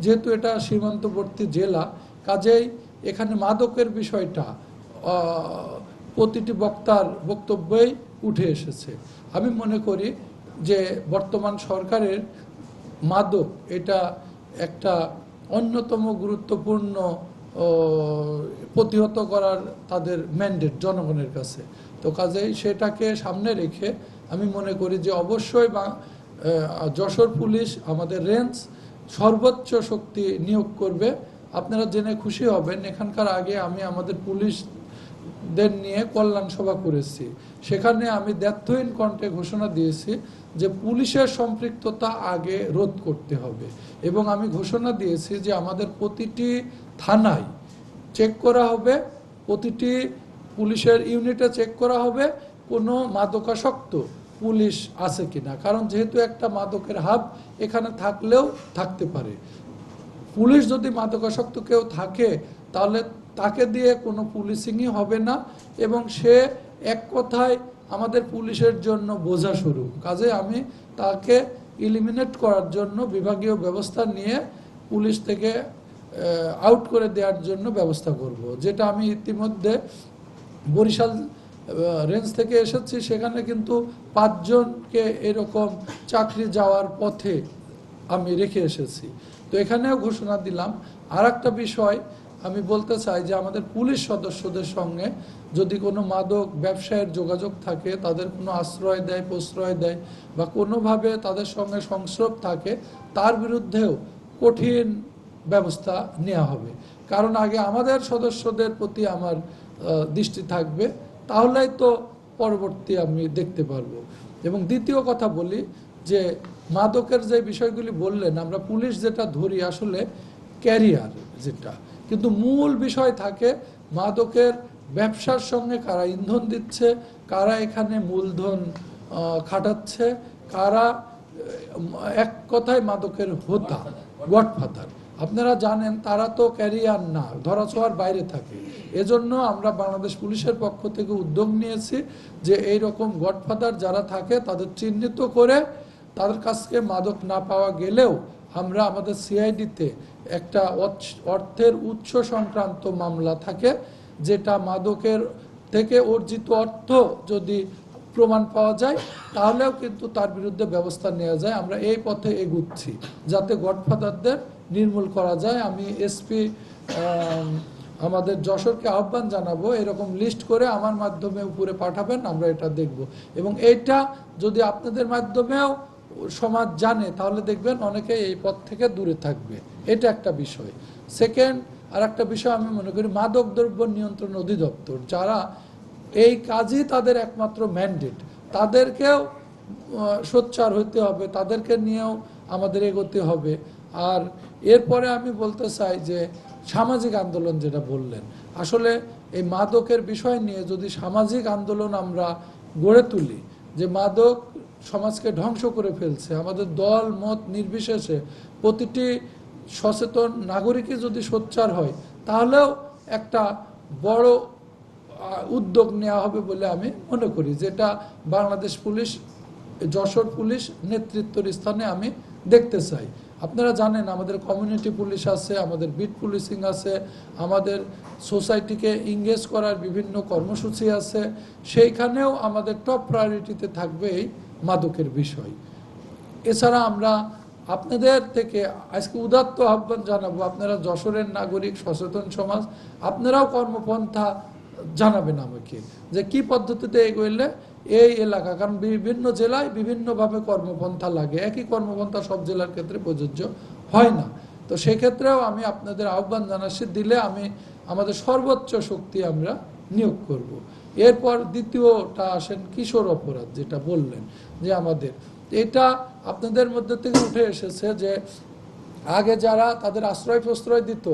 যেহেতু এটা সীমান্তবর্তী জেলা, কাজেই এখানে মাদকের বিষয়টা প্রতিটি বক্তার বক্তব্যেই উঠে এসেছে। আমি মনে করি যে বর্তমান সরকারের মাদক এটা একটা অন্যতম গুরুত্বপূর্ণ প্রতিহত করার তাদের ম্যান্ডেট জনগণের কাছে। তো কাজেই সেটাকে সামনে রেখে আমি মনে করি যে অবশ্যই যশোর পুলিশ আমাদের রেঞ্জ সর্বোচ্চ শক্তি নিয়োগ করবে। আপনারা জেনে খুশি হবেন, এখানকার আগে আমি আমাদের পুলিশদের নিয়ে কল্যাণ সভা করেছি। সেখানে আমি দ্ব্যর্থহীন কণ্ঠে ঘোষণা দিয়েছি যে পুলিশের সম্পৃক্ততা আগে রোধ করতে হবে, এবং আমি ঘোষণা দিয়েছি যে আমাদের প্রতিটি থানায় চেক করা হবে, প্রতিটি পুলিশের ইউনিটে চেক করা হবে কোনো মাদকাসক্ত পুলিশ আছে কিনা। কারণ যেহেতু একটা মাদকের হাব এখানে থাকলেও থাকতে পারে, পুলিশ যদি মাদকাসক্ত কেউ থাকে তাহলে তাকে দিয়ে কোনো পুলিশিংই হবে না, এবং সে এক কথায় আমাদের পুলিশের জন্য বোঝা স্বরূপ। কাজে আমি তাকে ইলিমিনেট করার জন্য বিভাগীয় ব্যবস্থা নিয়ে পুলিশ থেকে আউট করে দেওয়ার জন্য ব্যবস্থা করব। যেটা আমি ইতিমধ্যে বরিশাল রেঞ্জ থেকে এসেছি, সেখানে কিন্তু 5 জনকে এরকম চাকরি যাওয়ার পথে আমি রেখে এসেছি। তো এখানেও ঘোষণা দিলাম। আর একটা বিষয় আমি বলতে চাই যে আমাদের পুলিশ সদস্যদের সঙ্গে যদি কোনো মাদক ব্যবসায়ের যোগাযোগ থাকে, তাদের কোনো আশ্রয় দেয়, প্রশ্রয় দেয় বা কোনোভাবে তাদের সঙ্গে সংস্রব থাকে, তার বিরুদ্ধেও কঠিন ব্যবস্থা নেওয়া হবে। কারণ আগে আমাদের সদস্যদের প্রতি আমার দৃষ্টি থাকবে, তাহলেই তো পরবর্তী আমি দেখতে পারবো। এবং দ্বিতীয় কথা বলি যে মাদকের যে বিষয়গুলি বললেন, আমরা পুলিশ যেটা ধরি আসলে ক্যারিয়ার যেটা, কিন্তু মূল বিষয় থাকে মাদকের ব্যবসার সঙ্গে কারা ইন্ধন দিচ্ছে, কারা এখানে মূলধন খাটাচ্ছে, কারা এক কথায় মাদকের হোতা, গডফাদার। আপনারা জানেন তারা তো ক্যারিয়ার না, ধরাছোঁয়ার বাইরে থাকে। এজন্য আমরা বাংলাদেশ পুলিশের পক্ষ থেকে উদ্যোগ নিয়েছি যে এই রকম গডফাদার যারা থাকে তাদের চিহ্নিত করে তাদের কাছে মাদক না পাওয়া গেলেও আমরা আমাদের সিআইডিতে একটা অর্থের উৎস সংক্রান্ত মামলা থাকে, যেটা মাদকের থেকে অর্জিত অর্থ যদি প্রমাণ পাওয়া যায় তাহলেও কিন্তু তার বিরুদ্ধে ব্যবস্থা নেওয়া যায়। আমরা এই পথে এগুচ্ছি যাতে গডফাদারদের নির্মূল করা যায়। আমি এসপি আমাদের যশোরকে আহ্বান জানাবো এরকম লিস্ট করে আমার মাধ্যমে উপরে পাঠাবেন, আমরা এটা দেখব। এবং এইটা যদি আপনাদের মাধ্যমেও সমাজ জানে তাহলে দেখবেন অনেকে এই পথ থেকে দূরে থাকবে। এটা একটা বিষয়। সেকেন্ড আর একটা বিষয় আমি মনে করি মাদক দ্রব্য নিয়ন্ত্রণ অধিদপ্তর, যারা এই কাজই তাদের একমাত্র ম্যান্ডেট, তাদেরকেও সোচ্চার হতে হবে, তাদেরকে নিয়েও আমাদের এগোতে হবে। আর এরপরে আমি বলতে চাই যে সামাজিক আন্দোলন যেটা বললেন, আসলে এই মাদকের বিষয় নিয়ে যদি সামাজিক আন্দোলন আমরা গড়ে তুলি, যে মাদক সমাজকে ধ্বংস করে ফেলছে, আমাদের দল মত নির্বিশেষে প্রতিটি সচেতন নাগরিকই যদি সোচ্চার হয় তাহলেও একটা বড় উদ্যোগ নেওয়া হবে বলে আমি মনে করি, যেটা বাংলাদেশ পুলিশ, যশোর পুলিশ নেতৃত্বের স্থানে আমি দেখতে চাই। আপনারা জানেন আমাদের কমিউনিটি পুলিশ আছে, আমাদের বিট পুলিশিং আছে, আমাদের সোসাইটিকে এঙ্গেজ করার বিভিন্ন কর্মসূচি আছে, সেইখানেও আমাদের টপ প্রায়োরিটিতে থাকবে এই মাদকের বিষয়। এছাড়া আমরা আপনাদের থেকে আজকে উদাত্ত আহ্বান জানাবো, আপনারা যশোরের নাগরিক, সচেতন সমাজ, আপনারাও কর্মপন্থা জানাবেন আমাকে যে কি পদ্ধতিতে এগোলে এই এলাকা, কারণ বিভিন্ন জেলায় বিভিন্নভাবে কর্মপন্থা লাগে, একই কর্মপন্থা সব জেলার ক্ষেত্রে প্রযোজ্য হয় না। তো সেক্ষেত্রেও আমি আপনাদের আহ্বান জানাচ্ছি, দিলে আমি আমাদের সর্বোচ্চ শক্তি আমরা নিয়োগ করব। এরপর দ্বিতীয়টা আসেন কিশোর অপরাধ, যেটা বললেন যে আমাদের এটা আপনাদের মধ্যে থেকে উঠে এসেছে যে আগে যারা তাদের আশ্রয় প্রশ্রয় দিত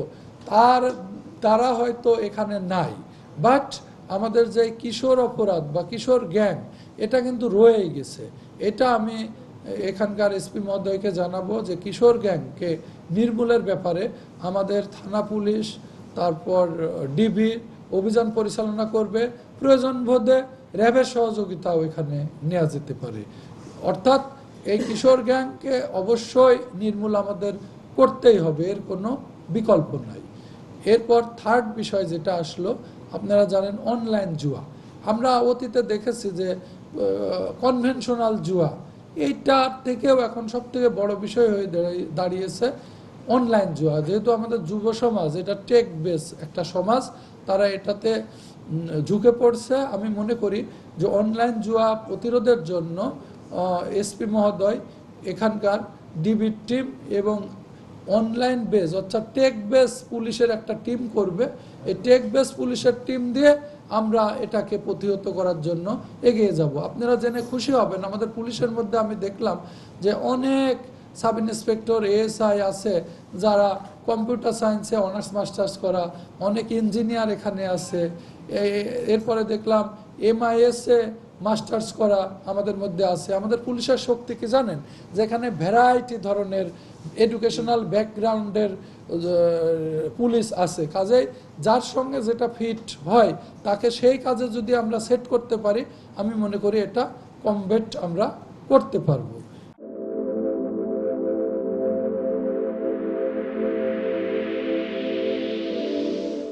তারা হয়তো এখানে নাই, বাট আমাদের যে কিশোর অপরাধ বা কিশোর গ্যাং এটা কিন্তু রয়ে গেছে। এটা আমি এখানকার এসপি মহোদয়কে জানাবো যে কিশোর গ্যাংকে নির্মূলের ব্যাপারে আমাদের থানা পুলিশ, তারপর ডিবি অভিযান পরিচালনা করবে, প্রয়োজন বোধে র্যাবের সহযোগিতাও এখানে নেওয়া যেতে পারে। অর্থাৎ এই কিশোর গ্যাংকে অবশ্যই নির্মূল আমাদের করতেই হবে, এর কোনো বিকল্প নাই। এরপর থার্ড বিষয় যেটা আসলো, আপনারা জানেন অনলাইন জুয়া। আমরা অতীতে দেখেছি যে কনভেনশনাল জুয়া, এইটার থেকেও এখন সব থেকে বড় বিষয় হয়ে দাঁড়িয়েছে অনলাইন জুয়া। যেহেতু আমাদের যুব সমাজ এটা টেক বেস একটা সমাজ, তারা এটাতে ঝুঁকে পড়ছে। আমি মনে করি যে অনলাইন জুয়া প্রতিরোধের জন্য এসপি মহোদয় এখানকার ডিবির টিম এবং অনলাইন বেস অর্থাৎ টেক বেস পুলিশের একটা টিম করবে। এই টেক বেস পুলিশের টিম দিয়ে আমরা এটাকে প্রতিহত করার জন্য এগিয়ে যাব। আপনারা জেনে খুশি হবেন, আমাদের পুলিশের মধ্যে আমি দেখলাম যে অনেক সাব ইন্সপেক্টর এএসআই আছে যারা কম্পিউটার সায়েন্সে অনার্স মাস্টার্স করা, অনেক ইঞ্জিনিয়ার এখানে আছে। এরপরে দেখলাম এমআইএসে মাস্টার্স করা আমাদের মধ্যে আছে। আমাদের পুলিশের শক্তি কি জানেন? যেখানে ভ্যারাইটি ধরনের এডুকেশনাল ব্যাকগ্রাউন্ডের পুলিশ আছে। কাজেই যার সঙ্গে যেটা ফিট হয় তাকে সেই কাজে যদি আমরা সেট করতে পারি, আমি মনে করি এটা কমব্যাট আমরা করতে পারবো।